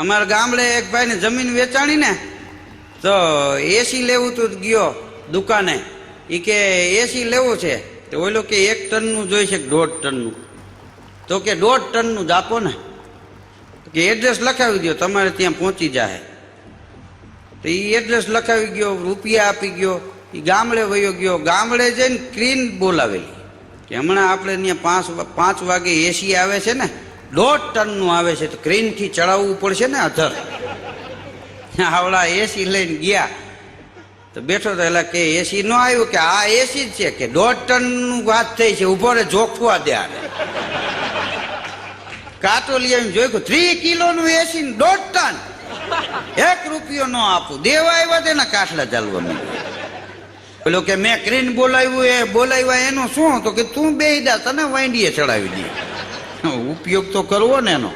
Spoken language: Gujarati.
અમારા ગામડે એક ભાઈને જમીન વેચાણી ને તો એસી લેવું તો ગયો દુકાને, એ કે એસી લેવું છે તો ઓલો કે 1 ટનનું જોઈશે 1.5 ટનનું, તો કે 1.5 ટનનું જ આપો ને, કે એડ્રેસ લખાવી દો તમારે ત્યાં પહોંચી જાય. તો એ એડ્રેસ લખાવી ગયો, રૂપિયા આપી ગયો, એ ગામડે વયો ગયો. ગામડે જઈને ક્રીન બોલાવેલી કે હમણાં આપણે ત્યાં 5 વાગે એસી આવે છે ને 1.5 ટનનું આવે છે, તો ક્રેનથી ચડાવવું પડશે ને અધર. આવડા એસી લઈને ગયા તો બેઠો તો એટલે કે એસી ન આવ્યું, કે આ એસી જ છે, કે 1.5 ટનનું વાત થઈ છે, ઉભો રે જોખવા દે આને. કાંટો લઈ આવીને જોયું 3 કિલોનું એસી 1.5 ટન, 1 રૂપિયો ન આપું, દેવા આવ્યા તેના કાટલા ચાલવા માંડ્યા. પેલો કે મેં ક્રેન બોલાવ્યા એનો શું, તો કે તું બેહી જા, તને વાંડીએ ચડાવી દે. ઉપયોગ તો કરવો ને એનો.